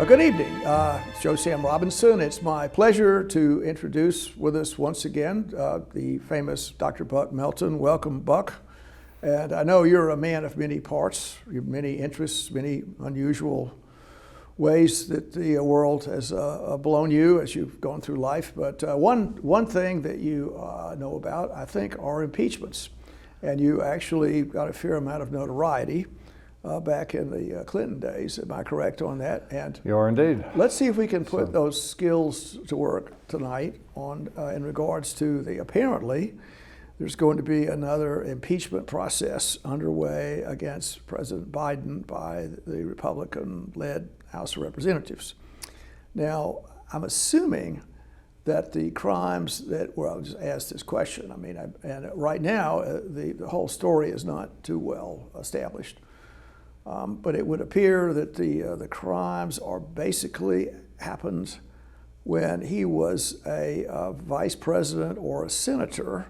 Good evening. It's Joe Sam Robinson. It's my pleasure to introduce with us once again the famous Dr. Buck Melton. Welcome, Buck. And I know you're a man of many parts, you have many interests, many unusual ways that the world has blown you as you've gone through life. But one thing that you know about, I think, are impeachments. And you actually got a fair amount of notoriety back in the Clinton days. Am I correct on that? And you are indeed. Let's see if we can put those skills to work tonight on in regards to the apparently there's going to be another impeachment process underway against President Biden by the Republican-led House of Representatives. Now, I'm assuming that the crimes that, well, I'll just ask this question. I mean, and right now, the whole story is not too well established. But it would appear that the crimes are basically happened when he was a vice president or a senator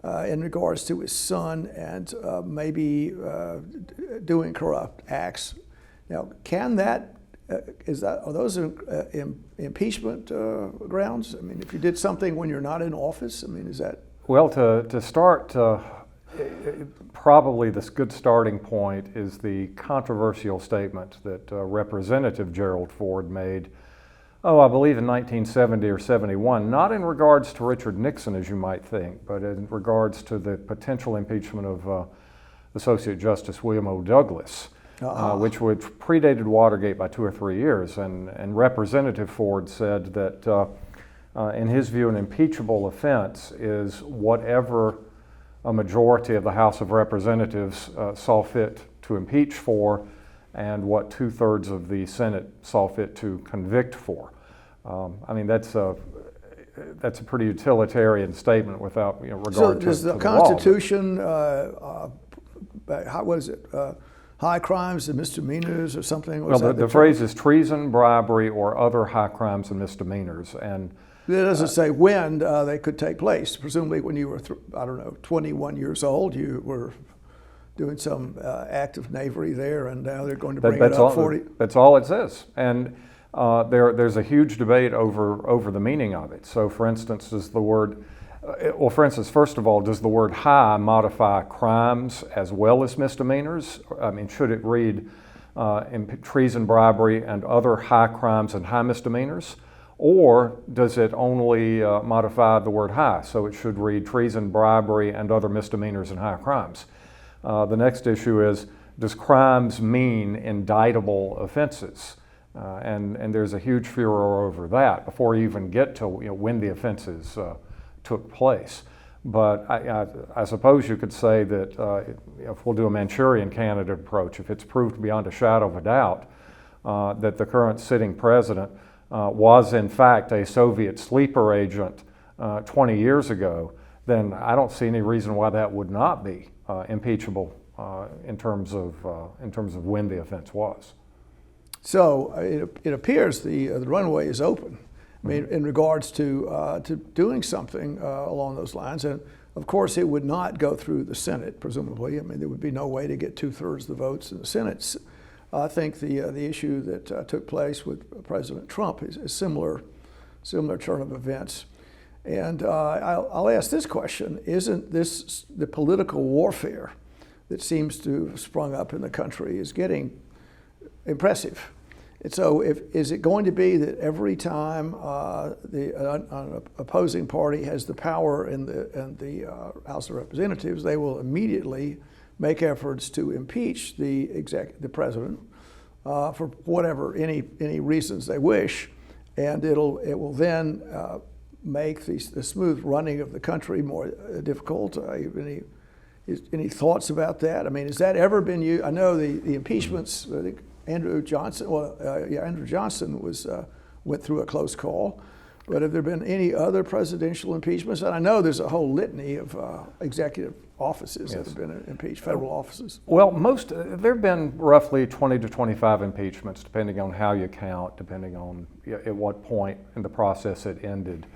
in regards to his son and maybe doing corrupt acts. Now, can that are those impeachment grounds? I mean, if you did something when you're not in office, I mean, is that? Well, to start, probably this good starting point is the controversial statement that Representative Gerald Ford made, I believe in 1970 or 71, not in regards to Richard Nixon, as you might think, but in regards to the potential impeachment of Associate Justice William O. Douglas. Which predated Watergate by 2 or 3 years. And Representative Ford said that in his view, an impeachable offense is whatever a majority of the House of Representatives saw fit to impeach for and what 2/3 of the Senate saw fit to convict for. I mean, that's a pretty utilitarian statement without regard so to does the to Constitution, what is it? High crimes and misdemeanors or something? Well, the phrase is treason, bribery, or other high crimes and misdemeanors. And it doesn't say when they could take place. Presumably when you were, 21 years old, you were doing some act of knavery there, and now they're going to bring it up 40. That's all it says. And there's a huge debate over the meaning of it. So, for instance, does the word first of all, does the word high modify crimes as well as misdemeanors? I mean, should it read treason, bribery, and other high crimes and high misdemeanors? Or does it only modify the word high? So it should read treason, bribery, and other misdemeanors and high crimes. The next issue is, does crimes mean indictable offenses? And there's a huge furor over that before you even get to when the offenses took place. But I suppose you could say that if we'll do a Manchurian candidate approach, if it's proved beyond a shadow of a doubt that the current sitting president was in fact a Soviet sleeper agent 20 years ago, then I don't see any reason why that would not be impeachable in terms of when the offense was. So it appears the runway is open. I mean, in regards to doing something along those lines, and of course it would not go through the Senate, presumably. I mean, there would be no way to get 2/3 of the votes in the Senate. I think the issue that took place with President Trump is a similar turn of events. And I'll ask this question: isn't this the political warfare that seems to have sprung up in the country is getting impressive? And so is it going to be that every time the opposing party has the power in the House of Representatives, they will immediately make efforts to impeach the president for whatever, any reasons they wish, and it will then make the smooth running of the country more difficult? Any thoughts about that? I mean, has that ever been used? I know the impeachments, I think Andrew Johnson went through a close call. But have there been any other presidential impeachments? And I know there's a whole litany of executive offices that have been impeached, federal offices. Well, there have been roughly 20 to 25 impeachments, depending on how you count, depending on at what point in the process it ended.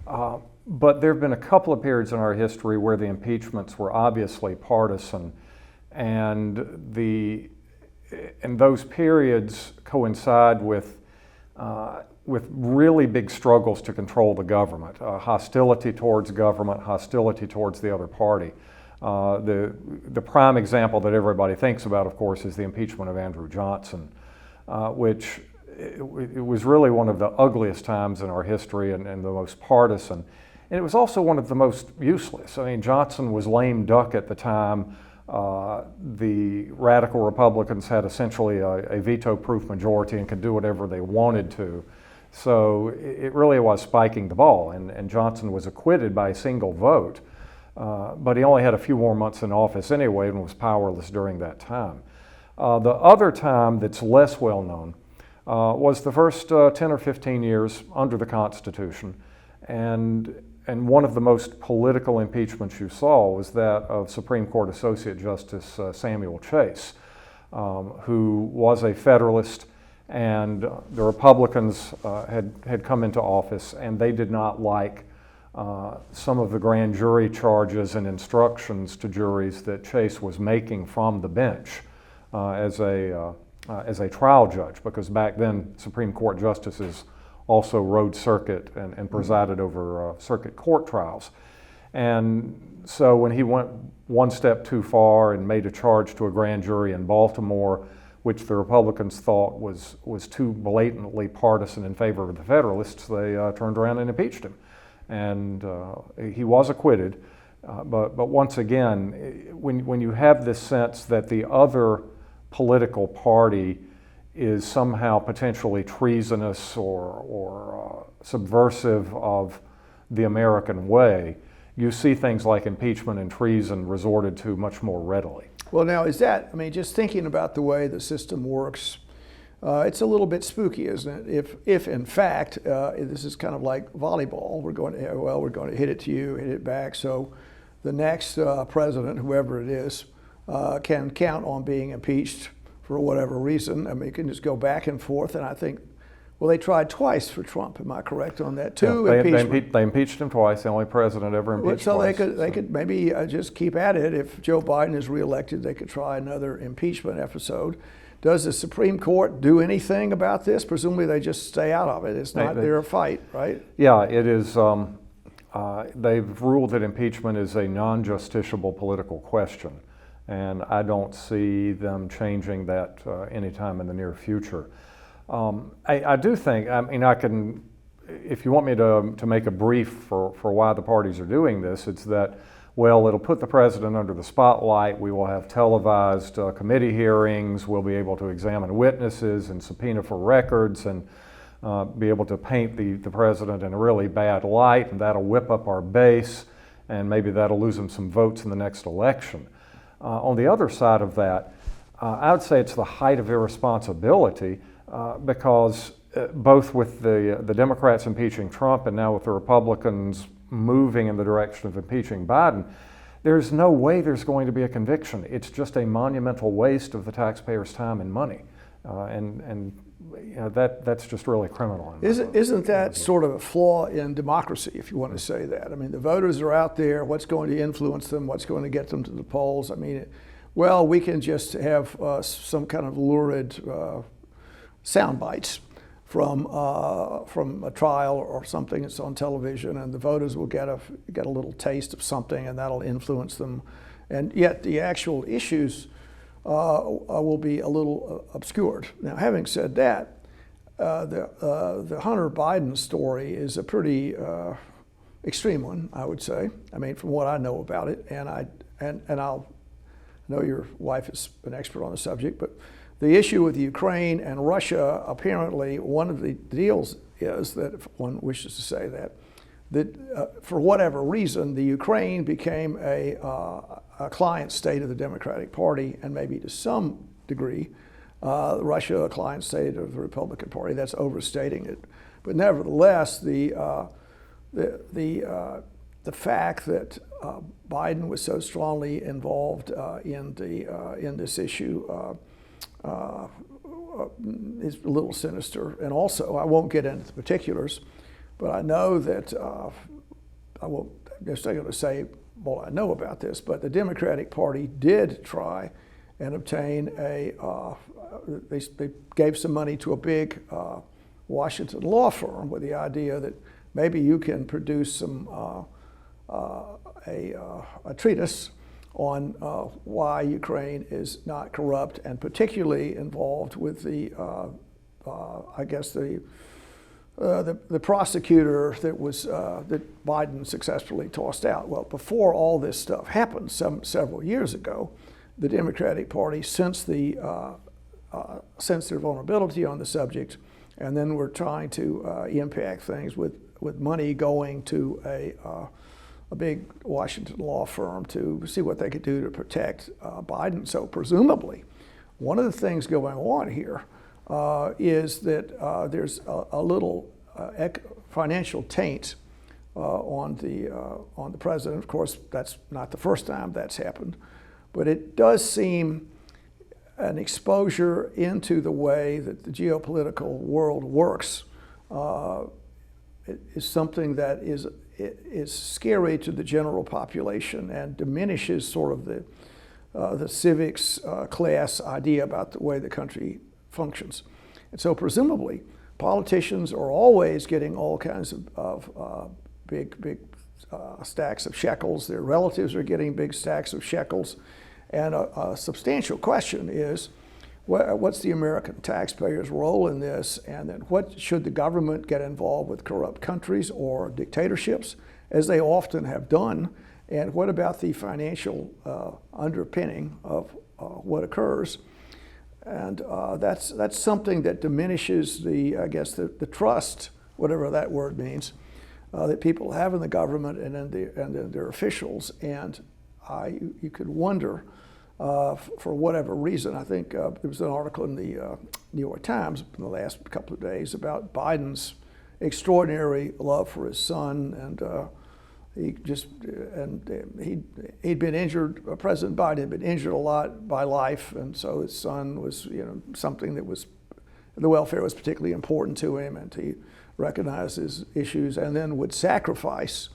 But there have been a couple of periods in our history where the impeachments were obviously partisan, and those periods coincide with with really big struggles to control the government, hostility towards government, hostility towards the other party. The prime example that everybody thinks about, of course, is the impeachment of Andrew Johnson, which it was really one of the ugliest times in our history and the most partisan. And it was also one of the most useless. I mean, Johnson was lame duck at the time. The radical Republicans had essentially a veto-proof majority and could do whatever they wanted to. So it really was spiking the ball, and Johnson was acquitted by a single vote. But he only had a few more months in office anyway and was powerless during that time. The other time that's less well known was the first 10 or 15 years under the Constitution. And one of the most political impeachments you saw was that of Supreme Court Associate Justice Samuel Chase, who was a Federalist, and the Republicans had come into office, and they did not like some of the grand jury charges and instructions to juries that Chase was making from the bench as a trial judge, because back then Supreme Court justices also rode circuit and presided over circuit court trials. And so when he went one step too far and made a charge to a grand jury in Baltimore, which the Republicans thought was too blatantly partisan in favor of the Federalists, they turned around and impeached him. And he was acquitted. But once again, when you have this sense that the other political party is somehow potentially treasonous or subversive of the American way, you see things like impeachment and treason resorted to much more readily. Well, now is that, I mean, just thinking about the way the system works, it's a little bit spooky, isn't it? If in fact, this is kind of like volleyball, we're going to hit it to you, hit it back, so the next president, whoever it is, can count on being impeached for whatever reason. I mean, you can just go back and forth, and I think, well, they tried twice for Trump. Am I correct on that? They impeached him twice. The only president ever impeached twice. So they could maybe just keep at it. If Joe Biden is reelected, they could try another impeachment episode. Does the Supreme Court do anything about this? Presumably they just stay out of it. It's not their fight, right? Yeah, it is. They've ruled that impeachment is a non-justiciable political question, and I don't see them changing that anytime in the near future. I do think, I mean, I can, if you want me to make a brief for why the parties are doing this, it's that, well, it'll put the president under the spotlight. We will have televised committee hearings. We'll be able to examine witnesses and subpoena for records and be able to paint the president in a really bad light, and that'll whip up our base, and maybe that'll lose him some votes in the next election. On the other side of that, I would say it's the height of irresponsibility because both with the Democrats impeaching Trump and now with the Republicans moving in the direction of impeaching Biden, there's no way there's going to be a conviction. It's just a monumental waste of the taxpayers' time and money. And you know, that's just really criminal. Isn't that sort of a flaw in democracy, if you want to say that? I mean, the voters are out there. What's going to influence them? What's going to get them to the polls? I mean, well, we can just have some kind of lurid sound bites from a trial or something that's on television, and the voters will get a little taste of something, and that'll influence them. And yet the actual issues will be a little obscured. Now, having said that, the Hunter Biden story is a pretty extreme one, I would say. I mean, from what I know about it, and I'll know your wife is an expert on the subject, but the issue with Ukraine and Russia, apparently one of the deals is that, if one wishes to say that for whatever reason, the Ukraine became a client state of the Democratic Party, and maybe to some degree, Russia a client state of the Republican Party. That's overstating it, but nevertheless, the fact that Biden was so strongly involved in this issue is a little sinister. And also, I won't get into the particulars, but I know that I'm just not going to say what I know about this, but the Democratic Party did try and obtain they gave some money to a big Washington law firm with the idea that maybe you can produce some a treatise on why Ukraine is not corrupt and particularly involved with the I guess the prosecutor that was that Biden successfully tossed out. Well, before all this stuff happened, several years ago, the Democratic Party sensed their vulnerability on the subject, and then were trying to impact things with money going to a big Washington law firm to see what they could do to protect Biden. So presumably, one of the things going on here is that there's a little financial taint on the president. Of course, that's not the first time that's happened, but it does seem an exposure into the way that the geopolitical world works is something that is scary to the general population and diminishes sort of the civics class idea about the way the country functions. And so presumably, politicians are always getting all kinds of big stacks of shekels. Their relatives are getting big stacks of shekels. And a substantial question is, what's the American taxpayer's role in this? And then what should the government get involved with corrupt countries or dictatorships, as they often have done? And what about the financial underpinning of what occurs? And that's something that diminishes I guess the trust, whatever that word means, that people have in the government and in their officials. And you could wonder, for whatever reason, I think there was an article in the New York Times in the last couple of days about Biden's extraordinary love for his son, and he'd been injured. President Biden had been injured a lot by life, and so his son was, something that was, the welfare was particularly important to him, and he recognized his issues, and then would sacrifice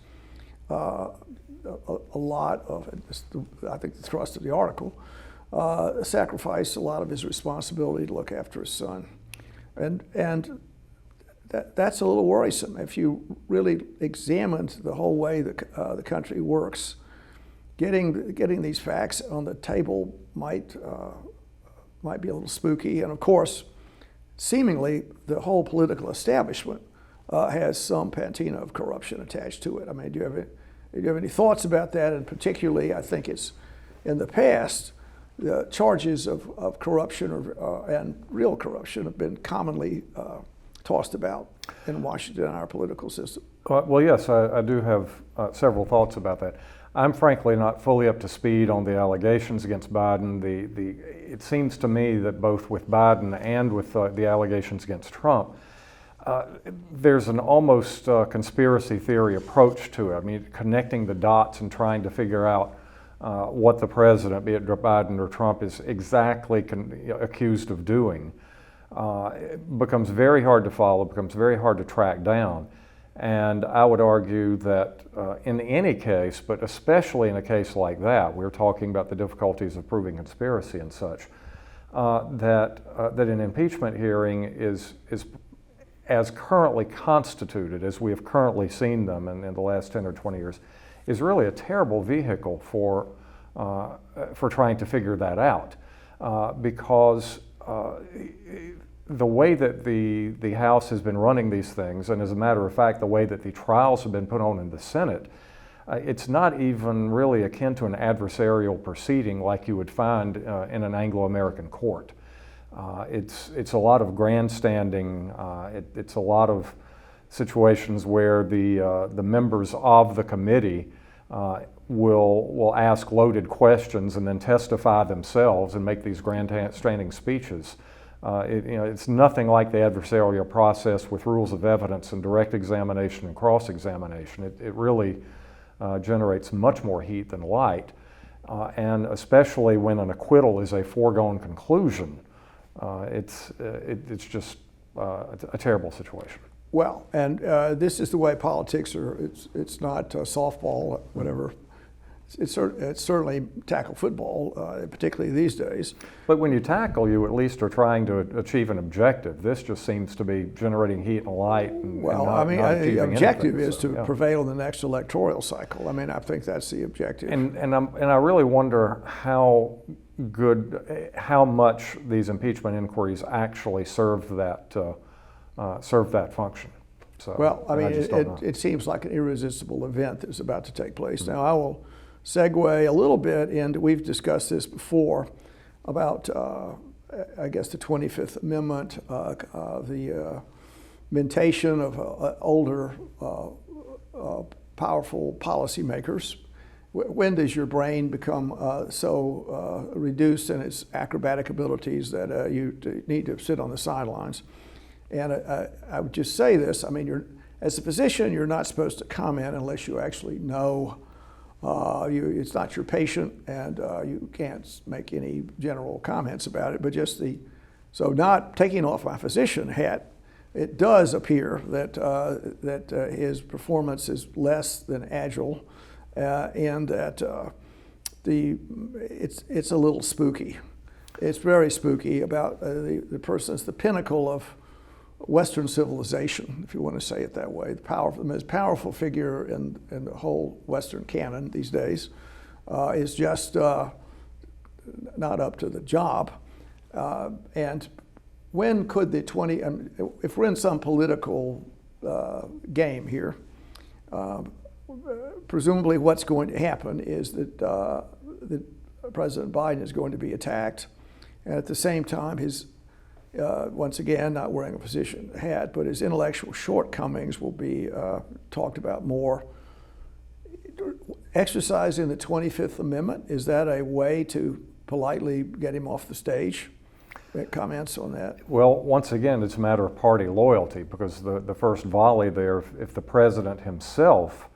a lot of, I think the thrust of the article, sacrifice a lot of his responsibility to look after his son, and that's a little worrisome. If you really examined the whole way the country works, getting these facts on the table might be a little spooky. And of course, seemingly the whole political establishment has some patina of corruption attached to it. I mean, do you have any thoughts about that? And particularly, I think it's in the past, the charges of corruption and real corruption have been commonly tossed about in Washington and our political system. Well, yes, I do have several thoughts about that. I'm frankly not fully up to speed on the allegations against Biden. It seems to me that both with Biden and with the allegations against Trump, there's an almost conspiracy theory approach to it. I mean, connecting the dots and trying to figure out what the president, be it Biden or Trump, is exactly accused of doing. It becomes very hard to follow, becomes very hard to track down. And I would argue that in any case, but especially in a case like that, we're talking about the difficulties of proving conspiracy and such, that an impeachment hearing is as currently constituted, as we have currently seen them in the last 10 or 20 years, is really a terrible vehicle for trying to figure that out. Because the way that the House has been running these things, and as a matter of fact, the way that the trials have been put on in the Senate, it's not even really akin to an adversarial proceeding like you would find in an Anglo-American court. It's a lot of grandstanding. It's a lot of situations where the members of the committee will ask loaded questions and then testify themselves and make these grandstanding speeches. It's nothing like the adversarial process with rules of evidence and direct examination and cross-examination. It really generates much more heat than light, and especially when an acquittal is a foregone conclusion, it's just a terrible situation. Well, and this is the way politics are. It's not softball, whatever it's certainly tackle football, particularly these days. But when you tackle, you at least are trying to achieve an objective. This just seems to be generating heat and light. Well, not the objective anything, is to prevail in the next electoral cycle. I mean, I think that's the objective. And I really wonder how much these impeachment inquiries actually serve that function. So, well, I mean, it seems like an irresistible event that's about to take place. Now, I will segue a little bit into, we've discussed this before, about, I guess, the 25th Amendment, the mentation of older, powerful policymakers. When does your brain become so reduced in its acrobatic abilities that you need to sit on the sidelines? And I would just say this, I mean, as a physician, you're not supposed to comment unless you actually know. It's not your patient, and you can't make any general comments about it, but just so not taking off my physician hat, it does appear that his performance is less than agile, and that it's a little spooky. It's very spooky about the person. It's the pinnacle of Western civilization, if you want to say it that way. The most powerful figure in the whole Western canon these days is just not up to the job. And when could if we're in some political game here, presumably what's going to happen is that President Biden is going to be attacked, and at the same time once again, not wearing a physician hat, but his intellectual shortcomings will be talked about more. Exercising the 25th Amendment, is that a way to politely get him off the stage? Comments on that? Well, once again, it's a matter of party loyalty, because the first volley there, if the president himself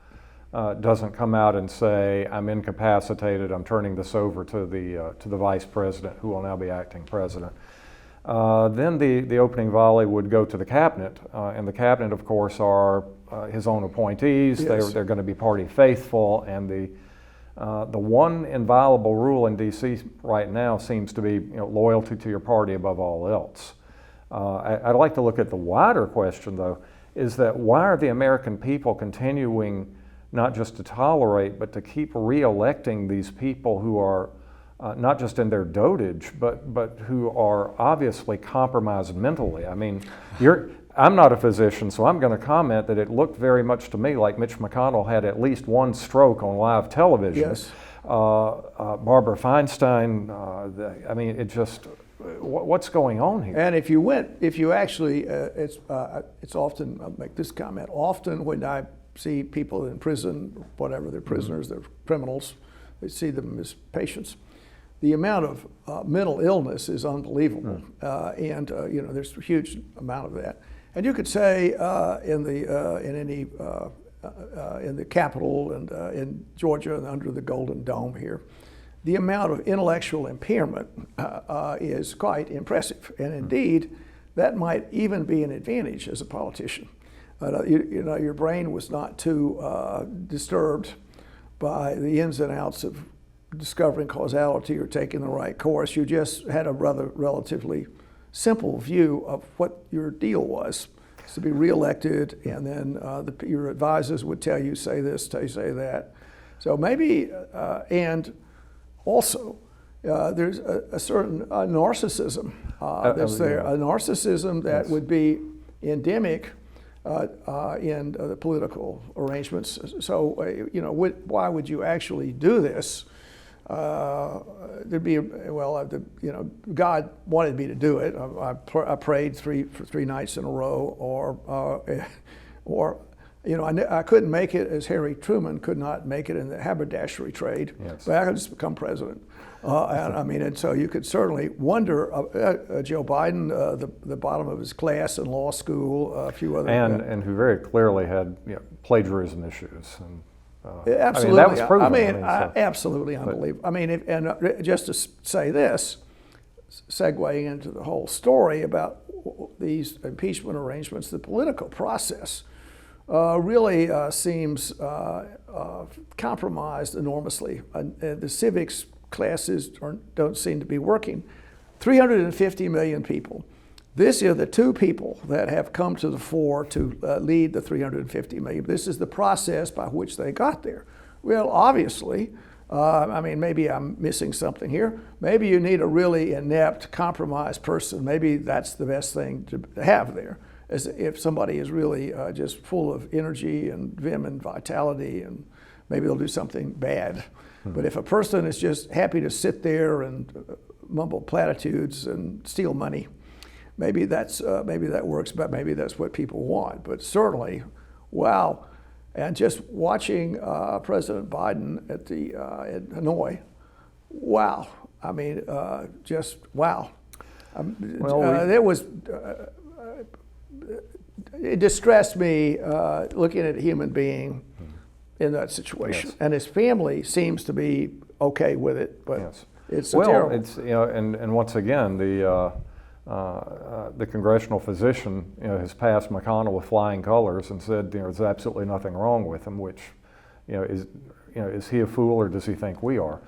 doesn't come out and say, I'm incapacitated, I'm turning this over to the vice president, who will now be acting president, then the opening volley would go to the cabinet, and the cabinet, of course, are his own appointees. Yes. They're going to be party faithful, and the one inviolable rule in D.C. right now seems to be loyalty to your party above all else. I'd like to look at the wider question, though, is that why are the American people continuing not just to tolerate, but to keep re-electing these people who are not just in their dotage, but who are obviously compromised mentally? I mean, I'm not a physician, so I'm going to comment that it looked very much to me like Mitch McConnell had at least one stroke on live television. Yes. Barbara Feinstein, I mean, it just, what's going on here? And it's often, I'll make this comment, often when I see people in prison, whatever, they're prisoners, they're criminals, they see them as patients. The amount of mental illness is unbelievable, and there's a huge amount of that. And you could say in the Capitol and in Georgia and under the Golden Dome here, the amount of intellectual impairment is quite impressive, and indeed, that might even be an advantage as a politician. Your brain was not too disturbed by the ins and outs of discovering causality or taking the right course. You just had a relatively simple view of what your deal was. It's to be reelected, and then your advisors would tell you, say this, say that. So maybe, and also, there's a certain narcissism that's there, a narcissism that would be endemic in the political arrangements. So, why would you actually do this? God wanted me to do it. I prayed for three nights in a row, or I couldn't make it as Harry Truman could not make it in the haberdashery trade. Yes. But I could just become president. And so you could certainly wonder, Joe Biden, the bottom of his class in law school, a few other. And who very clearly had plagiarism issues. And, absolutely. that was proven. Absolutely unbelievable. Just to say this, segueing into the whole story about these impeachment arrangements, the political process really seems compromised enormously. The civics classes don't seem to be working. 350 million people. These are the two people that have come to the fore to lead the 350 million. This is the process by which they got there. Well, obviously, maybe I'm missing something here. Maybe you need a really inept, compromised person. Maybe that's the best thing to have there. As if somebody is really just full of energy and vim and vitality, and maybe they'll do something bad. Mm-hmm. But if a person is just happy to sit there and mumble platitudes and steal money, maybe that works, but maybe that's what people want. But certainly, wow. And just watching President Biden at in Hanoi, wow. Just wow. It was. It distressed me looking at a human being in that situation, yes. And his family seems to be okay with it, but yes. It's terrible. It's and once again the congressional physician has passed McConnell with flying colors and said there's absolutely nothing wrong with him, which is he a fool or does he think we are?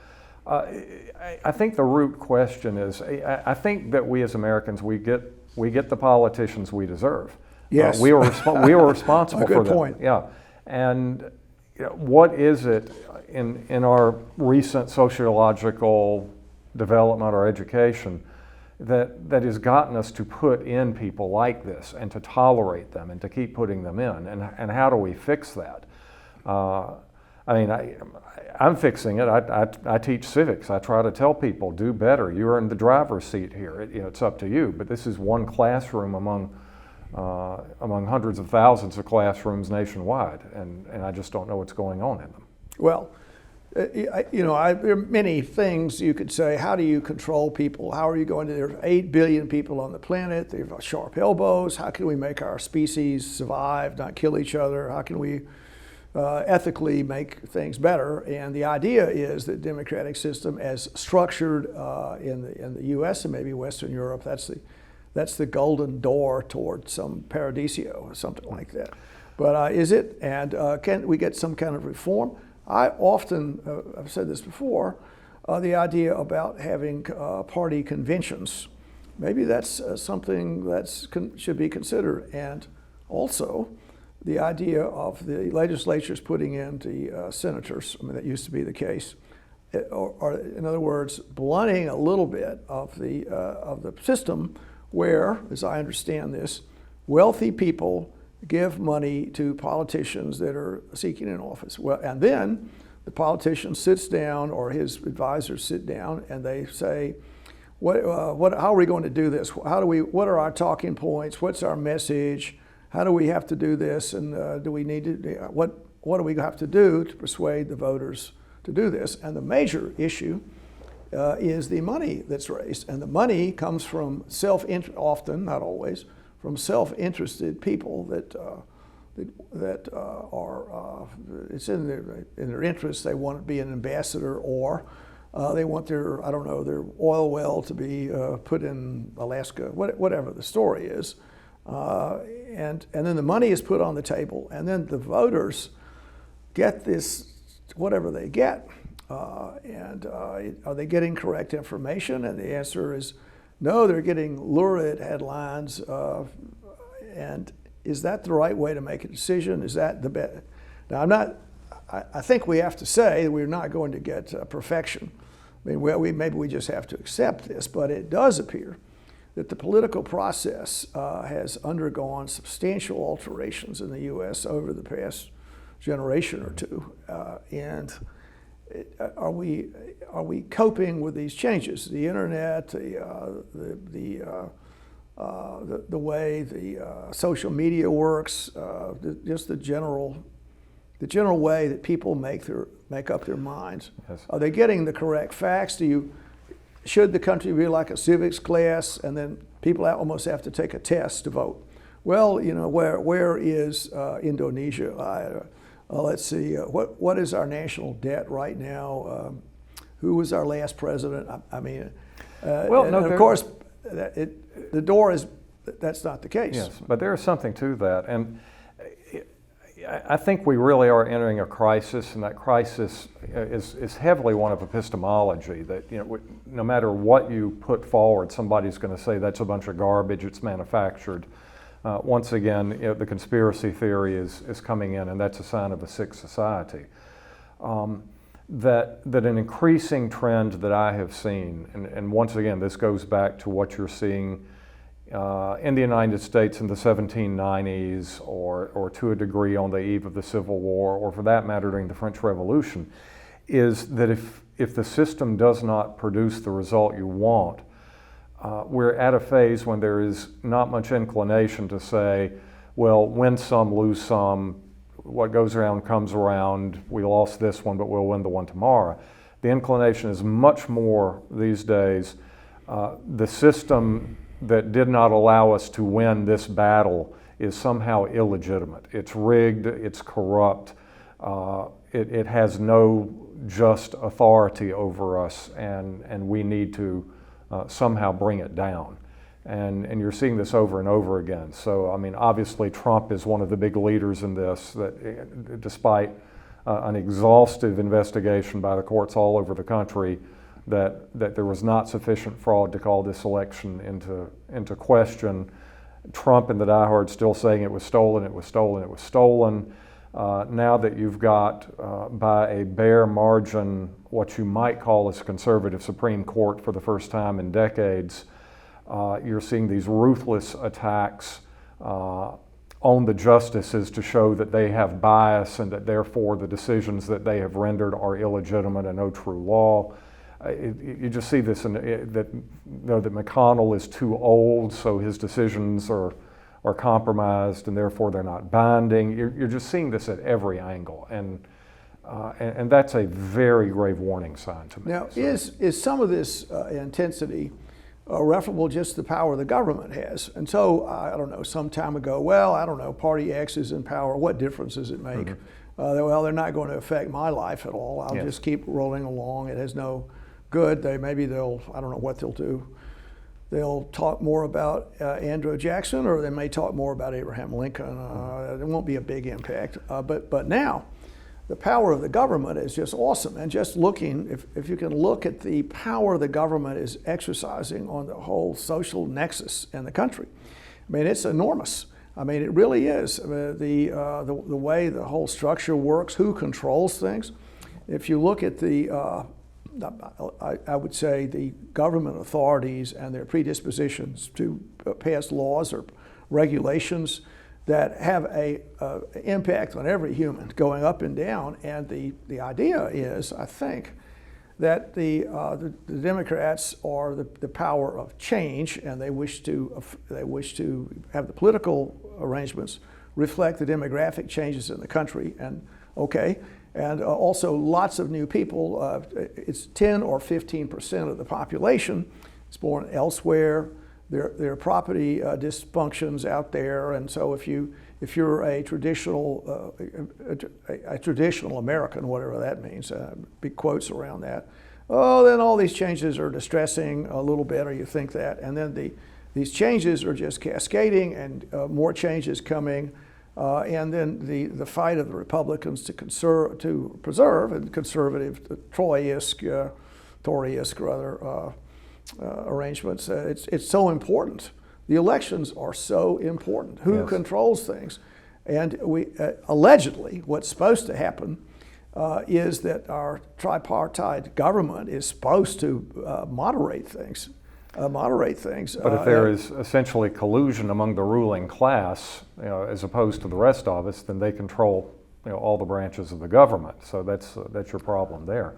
I think the root question is I think that we as Americans we get the politicians we deserve. Yes, we are responsible for them. Good point. Yeah, and what is it in our recent sociological development or education that has gotten us to put in people like this and to tolerate them and to keep putting them in, and how do we fix that? I'm fixing it. I teach civics. I try to tell people, do better. You're in the driver's seat here. It's up to you. But this is one classroom among hundreds of thousands of classrooms nationwide, and I just don't know what's going on in them. Well, there are many things you could say. How do you control people? How are you going to? There are 8 billion people on the planet. They have sharp elbows. How can we make our species survive, not kill each other? How can we ethically make things better? And the idea is that democratic system, as structured in the U.S. and maybe Western Europe, that's the golden door toward some paradisio or something like that. But is it? And can we get some kind of reform? I often, I've said this before, the idea about having party conventions. Maybe that's something that should be considered. And also, the idea of the legislatures putting in the senators. That used to be the case. Or in other words, blunting a little bit of the system where, as I understand this, wealthy people give money to politicians that are seeking an office. Well, and then the politician sits down, or his advisors sit down, and they say, how are we going to do this? What are our talking points? What's our message? How do we have to do this? And what do we have to do to persuade the voters to do this? And the major issue is the money that's raised. And the money comes from often, not always, from self-interested people that are it's in their interest. They want to be an ambassador, or they want their oil well to be put in Alaska, whatever the story is. And then the money is put on the table, and then the voters get this, whatever they get. And are they getting correct information? And the answer is no, they're getting lurid headlines. And is that the right way to make a decision? Is that the best? Now, I think we have to say we're not going to get perfection. Maybe we just have to accept this, but it does appear that the political process has undergone substantial alterations in the U.S. over the past generation or two. And are we coping with these changes? The internet, the way the social media works, just the general way that people make up their minds. Yes. Are they getting the correct facts? Should the country be like a civics class, and then people almost have to take a test to vote? Well, where is Indonesia? Let's see. What is our national debt right now? Who was our last president? Of course, the door is. That's not the case. Yes, but there is something to that, and I think we really are entering a crisis, and that crisis is heavily one of epistemology, that no matter what you put forward, somebody's going to say that's a bunch of garbage, it's manufactured. Once again, the conspiracy theory is coming in, and that's a sign of a sick society. That an increasing trend that I have seen, and once again, this goes back to what you're seeing in the United States in the 1790s, or to a degree on the eve of the Civil War, or for that matter during the French Revolution, is that if the system does not produce the result you want, we're at a phase when there is not much inclination to say, well, win some, lose some, what goes around comes around, we lost this one, but we'll win the one tomorrow. The inclination is much more these days, the system that did not allow us to win this battle is somehow illegitimate. It's rigged, it's corrupt, it has no just authority over us, and we need to somehow bring it down. And you're seeing this over and over again. So, I mean, obviously Trump is one of the big leaders in this, that despite an exhaustive investigation by the courts all over the country, that there was not sufficient fraud to call this election into question. Trump and the diehards still saying it was stolen, it was stolen, it was stolen. Now that you've got, by a bare margin, what you might call a conservative Supreme Court for the first time in decades, you're seeing these ruthless attacks on the justices to show that they have bias and that therefore the decisions that they have rendered are illegitimate and no true law. You just see this that McConnell is too old, so his decisions are compromised and therefore they're not binding. You're just seeing this at every angle, and that's a very grave warning sign to me. Now, is some of this intensity referable just to the power the government has? And so, I don't know, some time ago, well, I don't know, Party X is in power, what difference does it make? Mm-hmm. Well, they're not going to affect my life at all. I'll just keep rolling along. It has no good. Maybe they'll, I don't know what they'll do. They'll talk more about Andrew Jackson, or they may talk more about Abraham Lincoln. There won't be a big impact. But now, the power of the government is just awesome. And just looking, if you can look at the power the government is exercising on the whole social nexus in the country, I mean, it's enormous. I mean, it really is. The way the whole structure works, who controls things. If you look at I would say the government authorities and their predispositions to pass laws or regulations that have a impact on every human going up and down. And the idea is, I think, that the Democrats are the power of change, and they wish to have the political arrangements reflect the demographic changes in the country. And also lots of new people. It's 10 or 15% of the population is born elsewhere. There are property dysfunctions out there, and so if you're a traditional American, whatever that means, big quotes around that. Oh, then all these changes are distressing a little bit, or you think that, and then these changes are just cascading, and more changes coming. And then the fight of the Republicans to preserve, and conservative, Tory-esque rather, arrangements. It's so important. The elections are so important. Who controls things? And allegedly, what's supposed to happen is that our tripartite government is supposed to moderate things. But if there is essentially collusion among the ruling class, as opposed to the rest of us, then they control, all the branches of the government. So that's your problem there.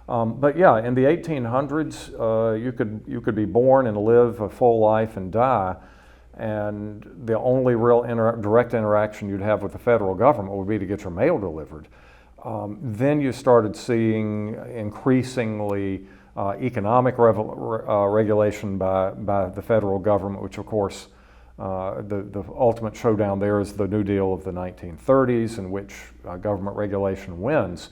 But yeah, in the 1800s, you could be born and live a full life and die, and the only real direct interaction you'd have with the federal government would be to get your mail delivered. Then you started seeing increasingly economic regulation by the federal government, which of course the ultimate showdown there is the New Deal of the 1930s, in which government regulation wins.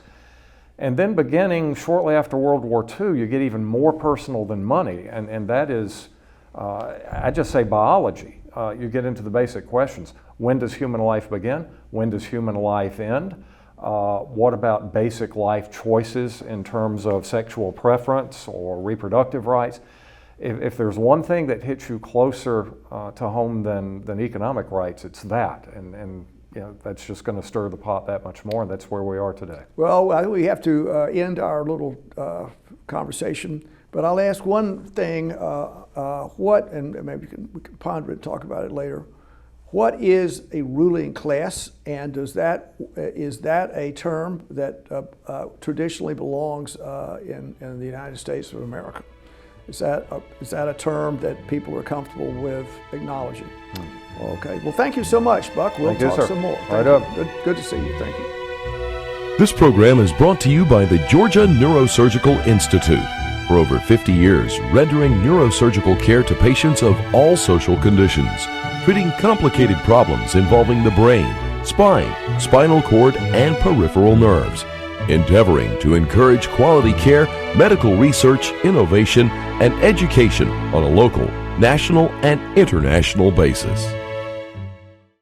And then beginning shortly after World War II, you get even more personal than money, and that is, I just say biology. You get into the basic questions. When does human life begin? When does human life end? What about basic life choices in terms of sexual preference or reproductive rights? If there's one thing that hits you closer to home than economic rights, it's that. And that's just going to stir the pot that much more, and that's where we are today. Well, I think we have to end our little conversation, but I'll ask one thing, and maybe we can ponder it and talk about it later. What is a ruling class, and is that a term that traditionally belongs in the United States of America? Is that a term that people are comfortable with acknowledging? Okay. Well, thank you so much, Buck. We'll talk some more. Right up. Good to see you. Thank you. This program is brought to you by the Georgia Neurosurgical Institute. For over 50 years, rendering neurosurgical care to patients of all social conditions, treating complicated problems involving the brain, spine, spinal cord, and peripheral nerves, endeavoring to encourage quality care, medical research, innovation, and education on a local, national, and international basis.